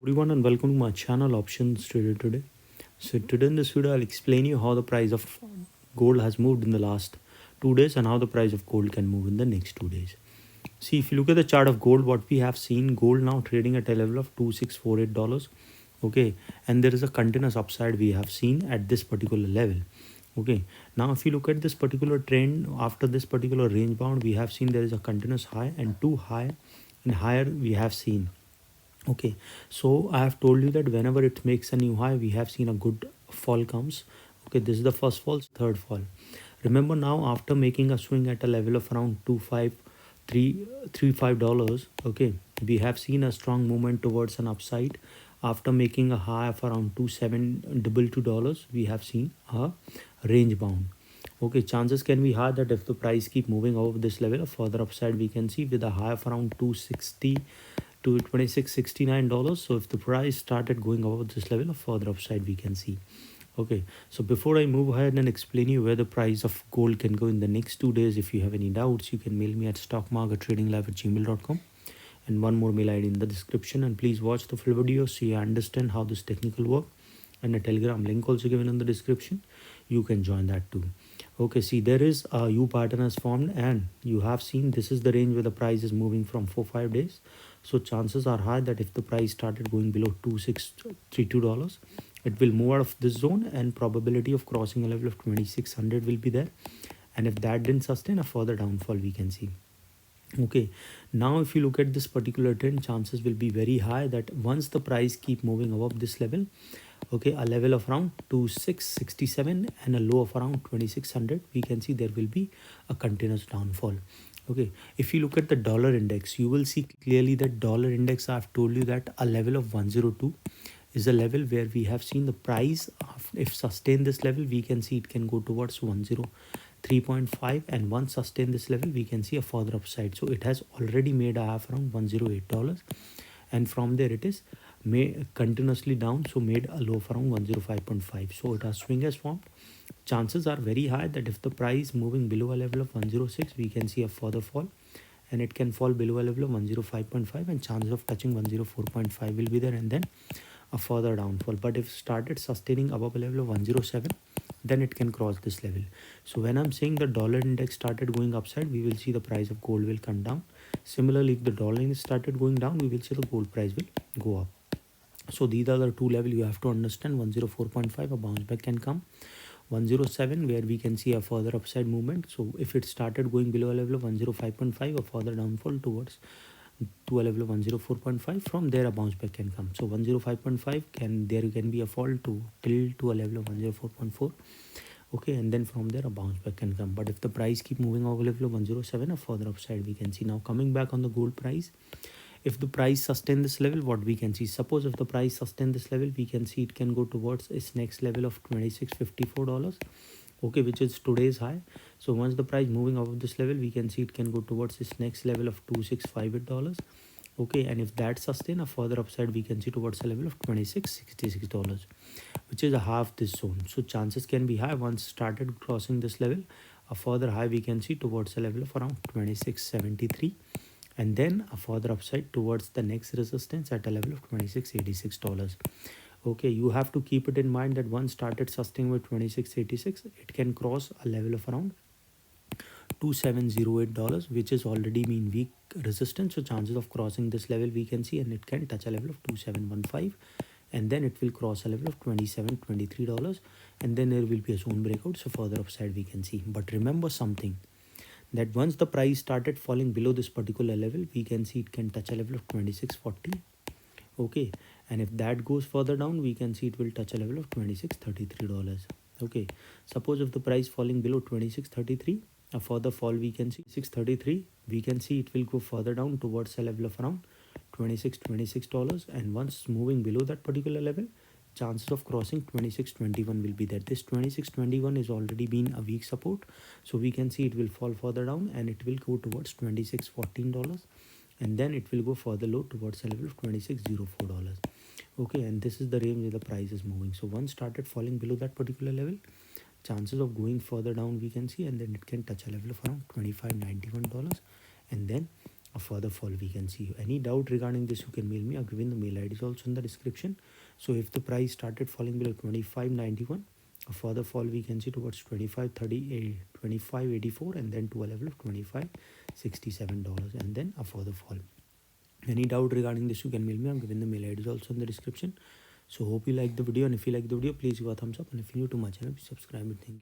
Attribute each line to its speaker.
Speaker 1: Everyone and welcome to my channel Options Trader Today. So today in this video I'll explain you how the price of gold has moved in the last 2 days and how the price of gold can move in the next 2 days. See, if you look at the chart of gold, what we have seen, gold now trading at a level of $2648. Okay, and there is a continuous upside we have seen at this particular level. Okay, now if you look at this particular trend after this particular range bound, we have seen there is a continuous high and two high and higher we have seen. Okay, so I have told you that whenever it makes a new high, we have seen a good fall comes. Okay, this is the first fall, third fall. Remember now, after making a swing at a level of around $25335, okay, we have seen a strong movement towards an upside. After making a high of around $2722, we have seen a range bound. Okay, chances can be high that if the price keep moving over this level, a further upside we can see with a high of around 260 to $2669. So if the price started going above this level, a further upside we can see. Okay, so before I move ahead and explain you where the price of gold can go in the next 2 days, if you have any doubts, you can mail me at stockmarkettradinglive@gmail.com, and one more mail ID in the description. And please watch the full video so you understand how this technical work, and a telegram link also given in the description. You can join that too. Okay, see, there is a U pattern has formed, and you have seen this is the range where the price is moving from 4-5 days. So chances are high that if the price started going below $2632, it will move out of this zone, and probability of crossing a level of 2600 will be there. And if that didn't sustain, a further downfall we can see. Okay, now if you look at this particular trend, chances will be very high that once the price keep moving above this level, okay, a level of around 2667 and a low of around 2600, we can see there will be a continuous downfall. Okay, if you look at the dollar index, you will see clearly that dollar index, I've told you that a level of 102 is a level where we have seen the price if sustain this level, we can see it can go towards 103.5, and once sustain this level, we can see a further upside. So it has already made a half around $108, and from there it is continuously down, so made a low of around 105.5. so it has swing has formed. Chances are very high that if the price moving below a level of 106, we can see a further fall, and it can fall below a level of 105.5, and chances of touching 104.5 will be there, and then a further downfall. But if started sustaining above a level of 107, then it can cross this level. So when I'm saying the dollar index started going upside, we will see the price of gold will come down. Similarly, if the dollar index started going down, we will see the gold price will go up. So these are the two levels you have to understand. 104.5, a bounce back can come. 107, where we can see a further upside movement. So if it started going below a level of 105.5, a further downfall towards to a level of 104.5, from there a bounce back can come. So 105.5 there can be a fall to a level of 104.4. okay, and then from there a bounce back can come. But if the price keep moving over level of 107, a further upside we can see. Now coming back on the gold price, if the price sustain this level, what we can see, suppose if the price sustain this level, we can see it can go towards its next level of $2654, okay, which is today's high. So once the price moving above this level, we can see it can go towards its next level of $2658, okay, and if that sustain, a further upside we can see towards a level of $2666, which is a half this zone. So chances can be high once started crossing this level, a further high we can see towards a level of around 2673, and then a further upside towards the next resistance at a level of $2686. Okay, you have to keep it in mind that once started sustaining with 2686, it can cross a level of around $2708, which is already been weak resistance. So chances of crossing this level we can see, and it can touch a level of 2715, and then it will cross a level of $2723, and then there will be a zone breakout. So further upside we can see. But remember something, that once the price started falling below this particular level, we can see it can touch a level of 2640, okay, and if that goes further down, we can see it will touch a level of $2633. Okay, suppose if the price falling below 2633, a further fall we can see 633, we can see it will go further down towards a level of around $26, and once moving below that particular level, chances of crossing 2621 will be there. This 2621 is already been a weak support, so we can see it will fall further down, and it will go towards $2614, and then it will go further low towards a level of $2604. Okay, and this is the range where the price is moving. So once started falling below that particular level, chances of going further down we can see, and then it can touch a level of around $2591, and then a further fall we can see. Any doubt regarding this, you can mail me. I've given the mail ID is also in the description. So if the price started falling below 25.91, a further fall we can see towards 25.30, 25.84, and then to a level of $25.67, and then a further fall. Any doubt regarding this, you can mail me. I'm giving the mail ID is also in the description. So hope you like the video, and if you like the video, please give a thumbs up, and if you're new to my channel, please subscribe. Thank you.